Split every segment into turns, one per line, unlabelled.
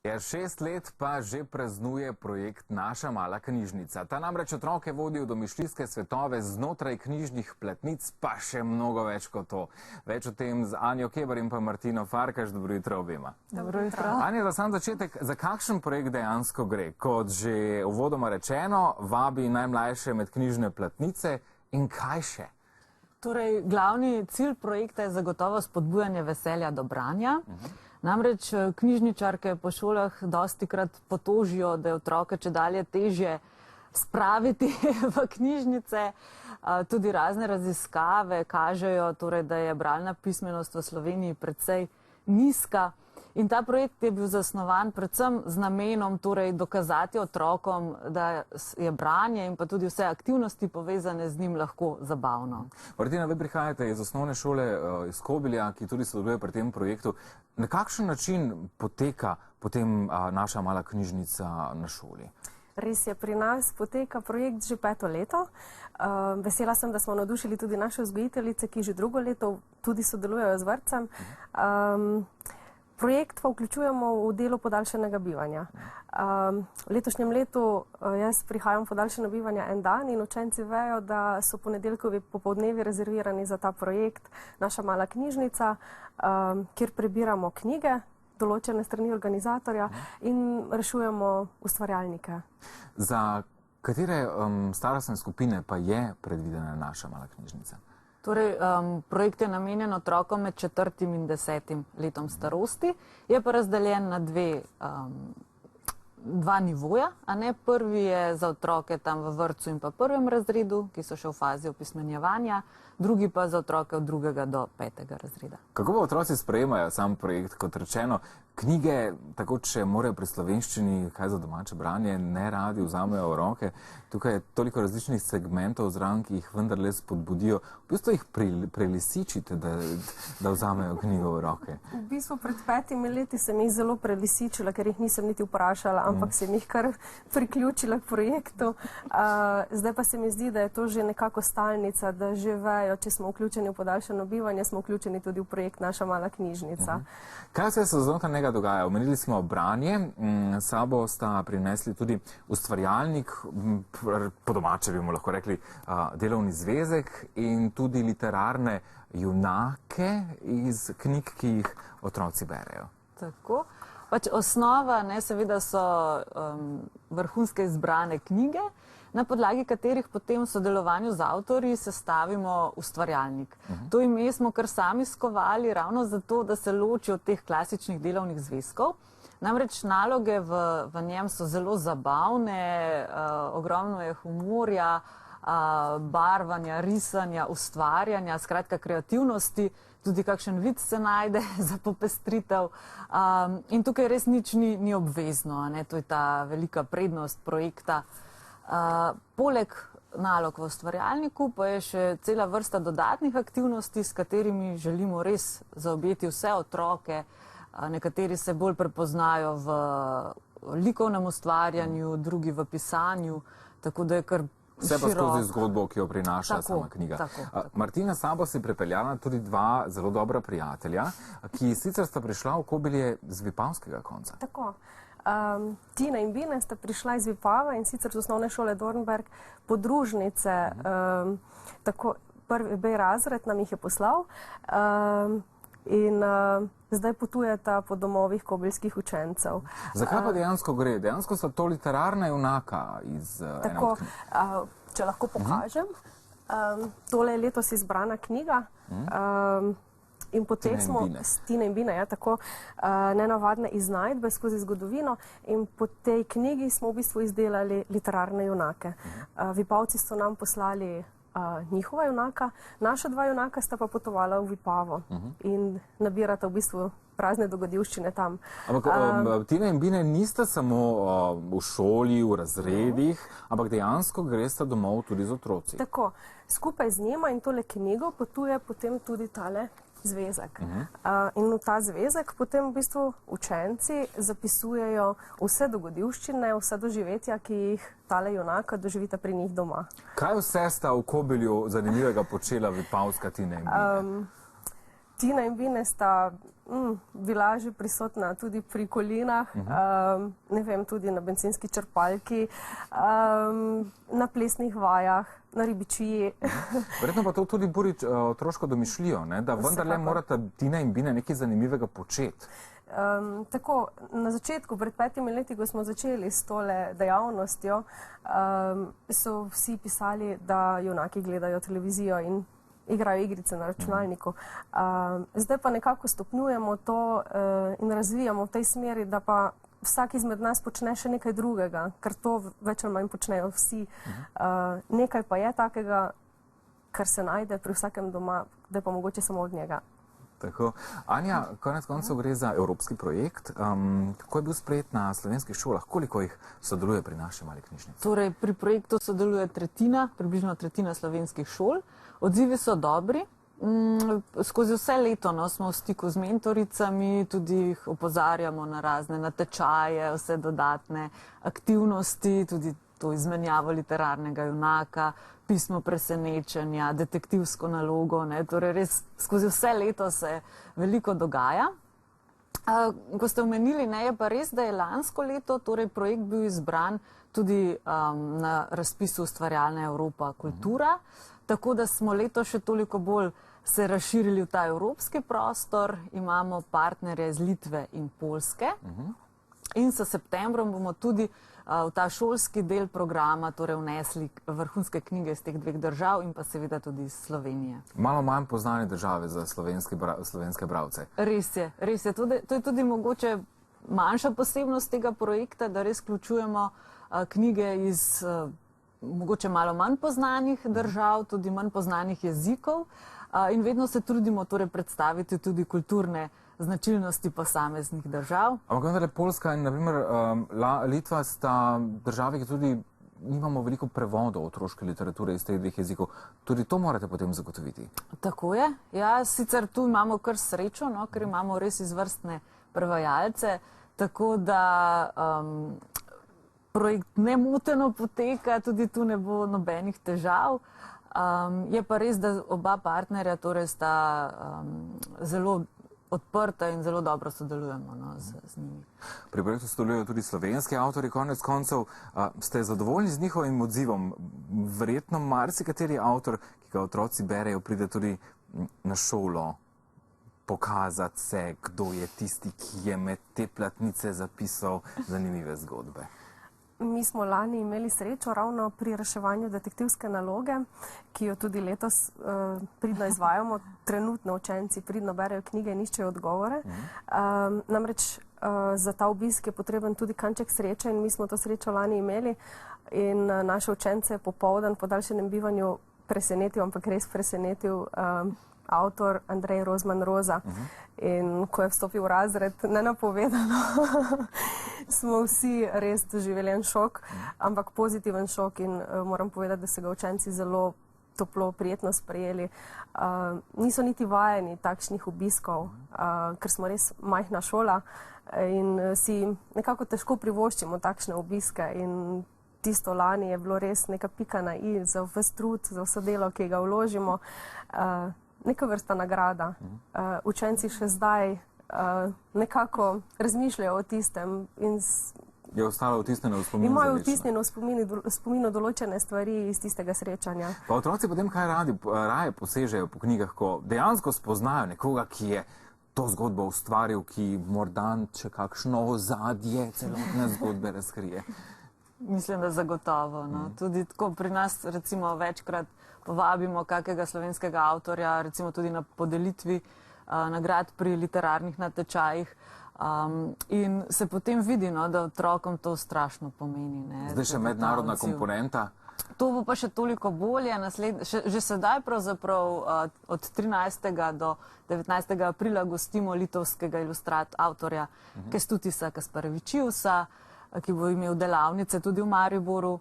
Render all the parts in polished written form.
Ja, 6 let pa že praznuje projekt Naša mala knjižnica. Ta namreč otroke vodi v domišljijske svetove znotraj knjižnih platnic, pa še mnogo več kot to. Več o tem z Anjo Keber in pa Martino Farkaš. Dobro jutro obema.
Dobro jutro.
Anja, za sam začetek, za kakšen projekt dejansko gre? Kot že uvodoma rečeno, vabi najmlajše med knjižne platnice in kaj še?
Torej, glavni cilj projekta je zagotovo spodbujanje veselja do branja. Namreč knjižničarke po šolah dostikrat potožijo, da je otroke čedalje težje spraviti v knjižnice. Tudi razne raziskave kažejo, torej, da je bralna pismenost v Sloveniji precej nizka. In ta projekt je bil zasnovan predvsem z namenom torej, dokazati otrokom, da je branje in pa tudi vse aktivnosti povezane z njim lahko zabavno.
Martina, vi prihajate iz osnovne šole iz Kobilja, ki tudi sodeluje pri tem projektu. Na kakšen način poteka potem naša mala knjižnica na šoli?
Res je, pri nas poteka projekt že 5. leto. Vesela sem, da smo navdušili tudi naše vzgojiteljice, ki že 2. leto tudi sodelujejo z vrtcem. Projekt pa vključujemo v delo podaljšanega bivanja. V letošnjem letu jaz prihajam podaljšano bivanje en dan in učenci vejo, da so ponedeljkovi popoldnevi rezervirani za ta projekt Naša mala knjižnica, kjer prebiramo knjige, določene strani organizatorja in rešujemo ustvarjalnike.
Za katere starostne skupine pa je predvidena Naša mala knjižnica?
Torej, projekt je namenjen otrokom med 4. in 10. letom starosti, je pa razdeljen na dva nivoja. Prvi je za otroke tam v vrtcu in pa 1. razredu, ki so še v fazi opismenjevanja, drugi pa za otroke od 2. do 5. razreda.
Kako pa otroci sprejemajo sam projekt? Kot rečeno, knjige, tako če morajo pri slovenščini, kaj za domače branje, ne radi vzamejo v roke. Tukaj je toliko različnih segmentov zraven, ki jih vendarle spodbudijo. V bistvu jih prelisičite, da vzamejo knjigo v roke.
V bistvu pred 5 leti sem jih zelo prelisičila, ker jih nisem niti vprašala, ampak sem jih kar priključila k projektu. Zdaj pa se mi zdi, da je to že nekako stalnica, da že vejo, če smo vključeni v podaljšano bivanje, smo vključeni tudi v projekt Naša mala knjižnica.
Kaj se znotraj njega dogaja? Omenili smo branje, sabo sta prinesli tudi ustvarjalnik, po domače bi mu lahko rekli delovni zvezek in tudi literarne junake iz knjig, ki jih otroci berejo.
Tako. Osnova seveda so vrhunske izbrane knjige, na podlagi katerih potem v sodelovanju z avtorji sestavimo ustvarjalnik. To ime smo kar sami skovali ravno zato, da se loči od teh klasičnih delovnih zvezkov. Namreč naloge v njem so zelo zabavne, ogromno je humorja, barvanja, risanja, ustvarjanja, skratka kreativnosti, tudi kakšen vic se najde za popestritev. In tukaj res nič ni obvezno, to je ta velika prednost projekta. Poleg nalog v ustvarjalniku pa je še cela vrsta dodatnih aktivnosti, s katerimi želimo res zaobjeti vse otroke. Nekateri se bolj prepoznajo v likovnem ustvarjanju, drugi v pisanju, tako da je kar
vse pa skozi zgodbo, ki jo prinaša sama knjiga. Martina, s sabo si pripeljala tudi 2 zelo dobra prijatelja, ki sicer sta prišla v Kobilje z vipavskega konca.
Tako. Tina in Bine sta prišla iz Vipava in sicer z osnovne šole Dornberg, podružnice, tako prvi B razred nam jih je poslal in zdaj potujeta po domovih kobiljskih učencev.
Zakaj pa dejansko gre? Dejansko so to literarna junaka iz ene od knjig.
Če lahko pokažem, tole je letos izbrana knjiga. In potem smo s Tine in Bine, tako nenavadne iznajdbe skozi zgodovino in po tej knjigi smo v bistvu izdelali literarne junake. Vipavci so nam poslali njihova junaka, naša 2 junaka sta pa potovala v Vipavo in nabirata v bistvu prazne dogodivščine tam.
Ampak Tina in Bine nista samo v šoli, v razredih, ampak dejansko gresta domov tudi z otroci.
Tako, skupaj z njima in tole knjigo potuje potem tudi tale zvezek. In v ta zvezek potem v bistvu učenci zapisujejo vse dogodivščine, vse doživetja, ki jih tale junaka doživita pri njih doma.
Kaj vse sta v Kobilju zanimivega počela vipavska Tina in Bine?
Tina in Bine sta bila že prisotna tudi pri kolinah, ne vem, tudi na bencinski črpalki, na plesnih vajah, na ribičiji.
Verjetno pa to tudi buri otroško domišljijo, ne? Da vendarle morata Tina in Bine nekaj zanimivega početi.
Tako, na začetku, pred 5 leti, ko smo začeli s tole dejavnostjo, so vsi pisali, da junaki gledajo televizijo in igrajo igrice na računalniku. Zdaj pa nekako stopnjujemo to in razvijamo v tej smeri, da pa vsak izmed nas počne še nekaj drugega, ker to več ali manj počnejo vsi. Nekaj pa je takega, kar se najde pri vsakem doma, da je pa mogoče samo od njega.
Tako. Anja, konec koncev gre za evropski projekt. Kako je bil sprejet na slovenskih šolah? Koliko jih sodeluje pri naši mali knjižnici?
Torej, pri projektu sodeluje približno tretjina slovenskih šol. Odzivi so dobri. Skozi vse leto smo v stiku z mentoricami, tudi jih opozarjamo na razne natečaje, vse dodatne aktivnosti, tudi to izmenjavo literarnega junaka, pismo presenečenja, detektivsko nalogo, torej res skozi vse leto se veliko dogaja. Ko ste omenili, je pa res, da je lansko leto torej projekt bil izbran tudi na razpisu Ustvarjalna Evropa kultura, tako da smo letos še toliko bolj se razširili v ta evropski prostor, imamo partnerje iz Litve in Poljske in s septembrom bomo tudi v ta šolski del programa torej vnesli vrhunske knjige iz teh dveh držav in pa seveda tudi iz Slovenije.
Malo manj poznane države za slovenske bralce.
Res je, res je. To je tudi mogoče manjša posebnost tega projekta, da res vključujemo knjige iz mogoče malo manj poznanih držav, tudi manj poznanih jezikov in vedno se trudimo torej predstaviti tudi kulturne značilnosti posameznih držav.
Ampak vendar Poljska in naprimer Litva sta države, ki tudi nimamo veliko prevodov otroške literature iz teh dveh jezikov. Tudi to morate potem zagotoviti.
Tako je. Ja, sicer tu imamo kar srečo, ker imamo res izvrstne prevajalce, tako da projekt nemoteno poteka, tudi tu ne bo nobenih težav. Je pa res, da oba partnerja torej sta zelo odprta in zelo dobro sodelujemo z njimi.
Pri projektu sodelujejo tudi slovenski avtorji, konec koncev. Ste zadovoljni z njihovim odzivom? Verjetno marsikateri avtor, ki ga otroci berejo, pride tudi na šolo pokazati se, kdo je tisti, ki je med te platnice zapisal zanimive zgodbe.
Mi smo lani imeli srečo ravno pri reševanju detektivske naloge, ki jo tudi letos pridno izvajamo. Trenutno učenci pridno berejo knjige in iščejo odgovore. Namreč za ta obisk je potreben tudi kanček sreče in mi smo to srečo lani imeli in naše učence popoldan po daljšem bivanju presenetil, ampak res presenetil avtor Andrej Rozman Roza. In ko je vstopil v razred, nenapovedano, smo vsi res doživeli en šok, ampak pozitiven šok in moram povedati, da so ga učenci zelo toplo, prijetno sprejeli. Niso niti vajeni takšnih obiskov, ker smo res majhna šola in si nekako težko privoščimo takšne obiske in tisto lani je bilo res neka pika na i za ves trud, za vse delo, ki ga vložimo. Neka vrsta nagrada. Učenci še zdaj nekako razmišljajo o tistem in
je ostalo vtisnjeno v spominu.
Imajo vtisnjeno v spominu določene stvari iz tistega srečanja.
Pa otroci potem kaj raje posežejo po knjigah, ko dejansko spoznajo nekoga, ki je to zgodbo ustvaril, ki morda če kakšno ozadje celotne zgodbe razkrije.
Mislim, da zagotovo. Tudi tako pri nas recimo večkrat povabimo kakega slovenskega avtorja, recimo tudi na podelitvi nagrad pri literarnih natečajih in se potem vidi, da otrokom to strašno pomeni.
Zdaj še mednarodna komponenta.
To bo pa še toliko bolje. Že sedaj pravzaprav od 13. do 19. aprila gostimo litovskega avtorja Kęstutisa Kasparevičiusa, ki bo imel delavnice tudi v Mariboru.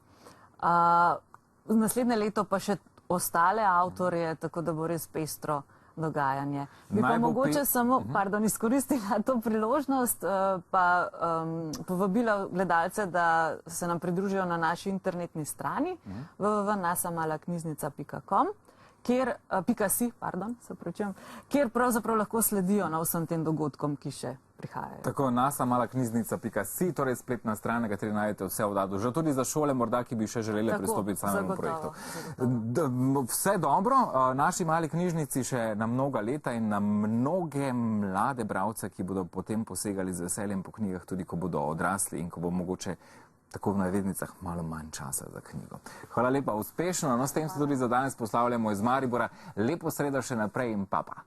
Naslednje leto pa še ostale avtorje, tako da bo res pestro dogajanje. Bi pa mogoče samo, izkoristila to priložnost, pa povabila gledalce, da se nam pridružijo na naši internetni strani www.nasamalaknjižnica.com, kjer pravzaprav lahko sledijo na vsem tem dogodkom, ki še prihajajo.
Tako, nasamalaknjižnica.si, torej spletna stran, na kateri najdete vse oddato, že tudi za šole, morda, ki bi še želeli pristopiti samemu projektu. Vse dobro, naši mali knjižnici še na mnoga leta in na mnoge mlade bralce, ki bodo potem posegali z veseljem po knjigah, tudi ko bodo odrasli in ko bo mogoče tako v navednicah malo manj časa za knjigo. Hvala lepa, uspešno. No, s tem se tudi za danes poslavljamo iz Maribora. Lepo sredo še naprej in papa.